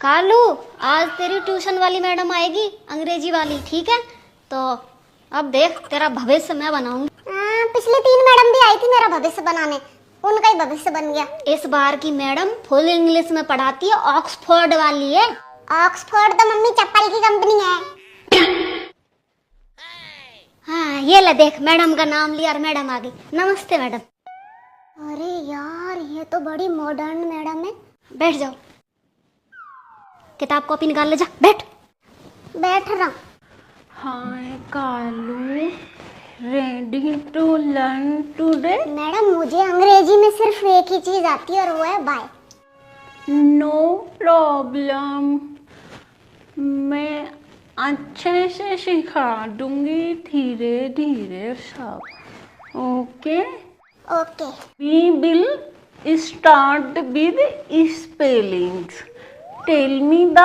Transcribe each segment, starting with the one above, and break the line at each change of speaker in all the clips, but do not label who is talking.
कालू, आज तेरी ट्यूशन वाली मैडम आएगी, अंग्रेजी वाली, ठीक है? तो अब देख, तेरा भविष्य मैं बनाऊंगी।
पिछली 3 मैडम भी आई थी मेरा भविष्य बनाने, उनका ही भविष्य बन गया।
इस बार की मैडम फुल इंग्लिश में पढ़ाती है, ऑक्सफोर्ड वाली है।
ऑक्सफोर्ड तो मम्मी चप्पल की कंपनी है।
हाँ, ये ले देख, मैडम का नाम लिया और मैडम आ गई। नमस्ते मैडम।
अरे यार, ये तो बड़ी मॉडर्न मैडम है।
बैठ जाओ, किताब कॉपी निकाल ले, जा बैठ।
बैठ रहा।
Hi Kalu, ready to learn today?
Madam, मुझे अंग्रेजी में सिर्फ एक ही चीज आती है और वो है बाय।
नो प्रॉब्लम, मैं अच्छे से सिखा दूंगी, धीरे धीरे सब। Okay
okay.
We will start with spellings. Tell me the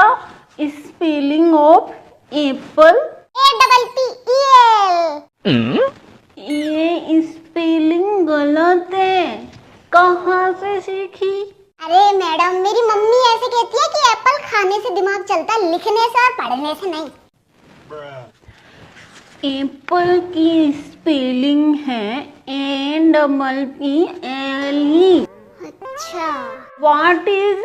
spelling of apple.
APPEL।
ये स्पेलिंग गलत है, कहाँ से सीखी?
अरे मैडम, मेरी मम्मी ऐसे कहती है कि एप्पल खाने से दिमाग चलता है, लिखने से और पढ़ने से नहीं।
एप्पल की स्पेलिंग है APPLE।
अच्छा।
What is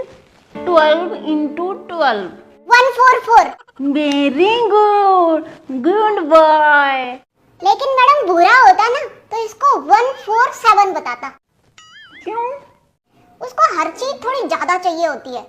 12 into 12?
144।
Very good, good boy.
लेकिन मैडम, बुरा होता ना तो इसको 147 बताता।
क्यों?
उसको हर चीज थोड़ी ज्यादा चाहिए होती है।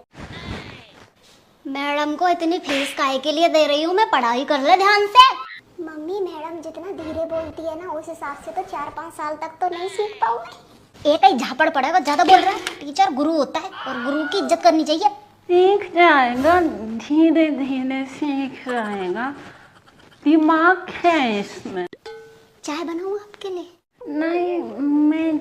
मैडम को इतनी फीस काहे के लिए दे रही हूँ मैं? पढ़ाई कर ले ध्यान से।
मम्मी, मैडम जितना धीरे बोलती है ना, उस हिसाब से तो 4-5 साल तक तो नहीं सीख पाऊंगी।
एक ही झापड़ पड़ेगा, ज्यादा बोल रहा है। टीचर गुरु होता है और गुरु की इज्जत करनी चाहिए।
सीख जाएगा, धीरे धीरे सीख जाएगा, दिमाग है इसमें।
चाय बनाऊँ आपके लिए?
नहीं, मैं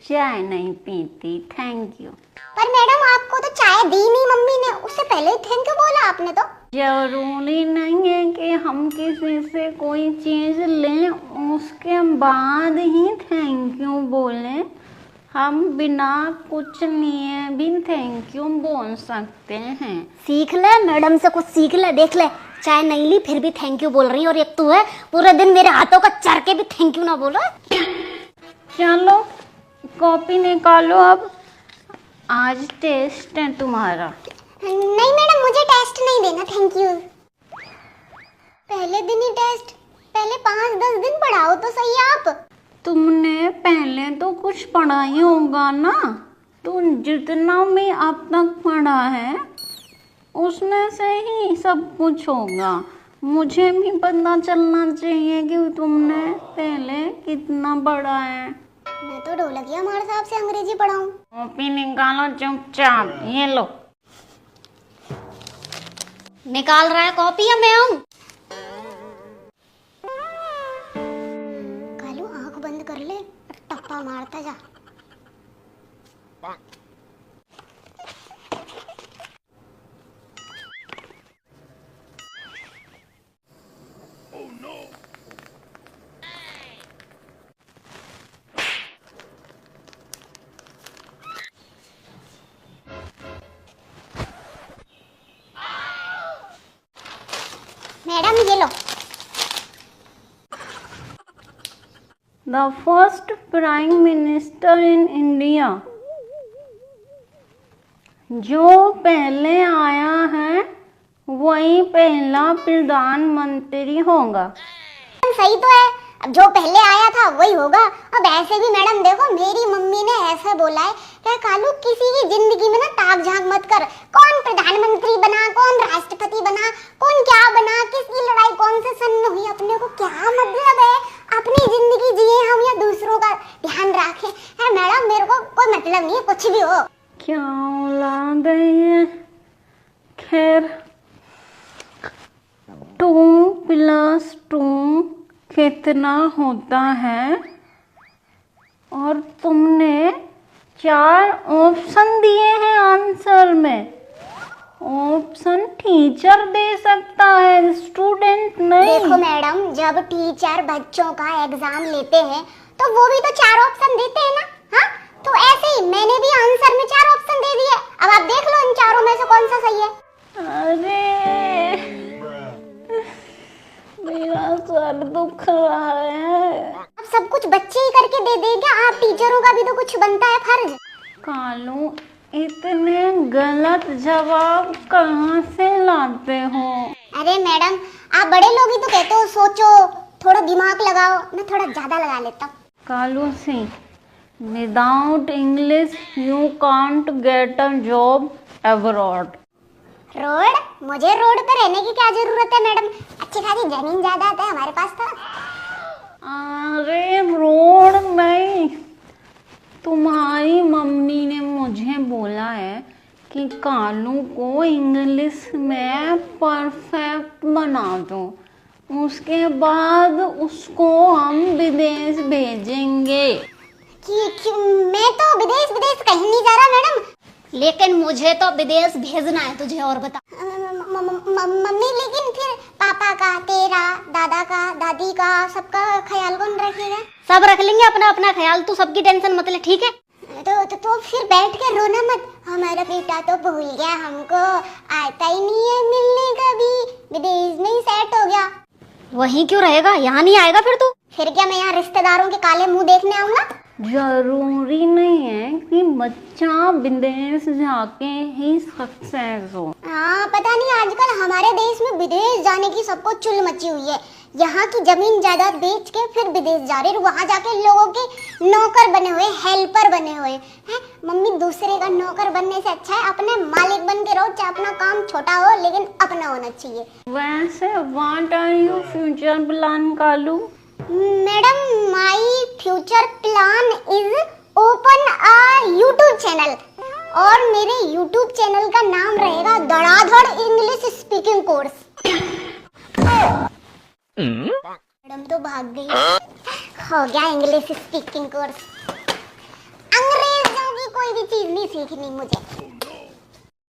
चाय नहीं पीती, थैंक यू।
पर मैडम, आपको तो चाय दी नहीं मम्मी ने, उससे पहले ही थैंक यू बोला आपने तो।
जरूरी नहीं है कि हम किसी से कोई चीज लें उसके बाद ही थैंक यू बोलें। हम बिना कुछ लिए भी थैंक यू बोल सकते हैं।
सीख ले, मैडम से कुछ सीख ले। देख ले, चाय नहीं ली फिर भी थैंक यू बोल रही है, और एक तू है पूरे दिन मेरे हाथों का चर के भी थैंक यू ना बोलो।
चलो कॉपी निकालो, अब आज टेस्ट है तुम्हारा।
नहीं मैडम, मुझे टेस्ट नहीं देना, थैंक यू। पहले दिन ही टेस्ट? पहले 5-10 दिन पढ़ाओ तो सही आप।
तुमने पहले तो कुछ पढ़ा ही होगा ना, तुम जितना भी अब तक पढ़ा है उसमें से ही सब कुछ होगा। मुझे भी पता चलना चाहिए कि तुमने पहले कितना पढ़ा है।
मैं तो ढोलकिया मार साहब से अंग्रेजी पढ़ाऊं।
कॉपी निकालो चुपचाप, ये लो।
निकाल रहा है कॉपी या मैं आऊं?
कालू, आंख बंद कर ले, टप्पा मारता जा। मैडम, ये लो।
The first Prime Minister in India, जो पहले आया है वही पहला प्रधानमंत्री होगा।
सही तो है, अब जो पहले आया था वही होगा। अब ऐसे भी मैडम देखो, मेरी मम्मी ने ऐसा बोला है कि कालू, किसी की जिंदगी में ना ताक झांक मत कर। कौन प्रधानमंत्री बना, कौन राष्ट्रपति बना, कौन क्या बना, किसकी लड़ाई कौन से सन में हुई, अपने को क्या मतलब है? अपनी जिंदगी जिए हम या दूसरों का ध्यान रखें? है मैडम, मेरे को कोई मतलब नहीं है, कुछ भी हो।
क्या औलाद है ये। खैर, 2+2 कितना होता है? और तुमने 4 ऑप्शन दिए हैं आंसर में। ऑप्शन टीचर दे सकता है, स्टूडेंट नहीं।
देखो मैडम, जब टीचर बच्चों का एग्जाम लेते हैं तो वो भी तो 4 ऑप्शन देते हैं ना। हाँ, तो ऐसे ही मैंने भी आंसर में 4 ऑप्शन दे दिए। अब आप देख लो इन चारों में से कौन सा सही है।
अरे मेरा सर दुख रहा है।
अब सब कुछ बच्चे ही करके दे देंगे, आप टीचरों का भी तो कुछ बनता है फर्ज।
कालू, इतने गलत जवाब कहाँ से लाते हो?
अरे मैडम, आप बड़े लोग ही तो कहते हो सोचो, थोड़ा दिमाग लगाओ। मैं थोड़ा ज्यादा लगा लेता हूँ।
Kalu Singh, without English you can't get a job abroad.
Road? मुझे रोड पे रहने की क्या जरूरत है मैडम, अच्छी खासी जमीन जायदाद है हमारे पास तो।
अरे रोड नहीं, तुम्हारी मम्मी ने मुझे बोला है कि कालू को इंग्लिश में परफेक्ट बना दो, उसके बाद उसको हम विदेश भेजेंगे।
कि मैं तो विदेश विदेश कहीं नहीं जा रहा मैडम।
लेकिन मुझे तो विदेश भेजना है तुझे, और बता।
मम्मी, लेकिन फिर पापा का, तेरा, दादा का, दादी का, सबका ख्याल कौन रखेगा?
सब रख लेंगे अपना अपना ख्याल, तू सबकी टेंशन मत ले, ठीक है?
तो फिर बैठ के रोना मत। हमारा बेटा तो भूल गया, हमको आता ही नहीं है मिलने का भी, विदेश में ही सेट हो गया।
वहीं क्यों रहेगा, यहाँ नहीं आएगा फिर तू?
फिर क्या मैं यहाँ रिश्तेदारों के काले मुंह देखने आऊंगा?
जरूरी नहीं है कि बच्चा विदेश जाके ही सक्सेस हो।
हाँ, पता नहीं आजकल हमारे देश में विदेश जाने की सबको चुल मची हुई है। यहाँ की जमीन जायदाद बेच के फिर विदेश जा रहे, वहाँ जाके लोगों के नौकर बने हुए, हेल्पर बने हुए हैं। मम्मी, दूसरे का नौकर बनने से अच्छा है अपने मालिक बन के रहो, चाहे अपना काम छोटा हो लेकिन अपना होना चाहिए।
वैसे what are your future plan Kalu?
Madam, my future plan is open a YouTube channel, और मेरे यूट्यूब चैनल का नाम रहेगा धड़ाधड़ इंग्लिश स्पीकिंग कोर्स। मैडम तो भाग गई। हो गया इंग्लिश स्पीकिंग कोर्स। अंग्रेजों की कोई भी चीज नहीं सीखनी मुझे।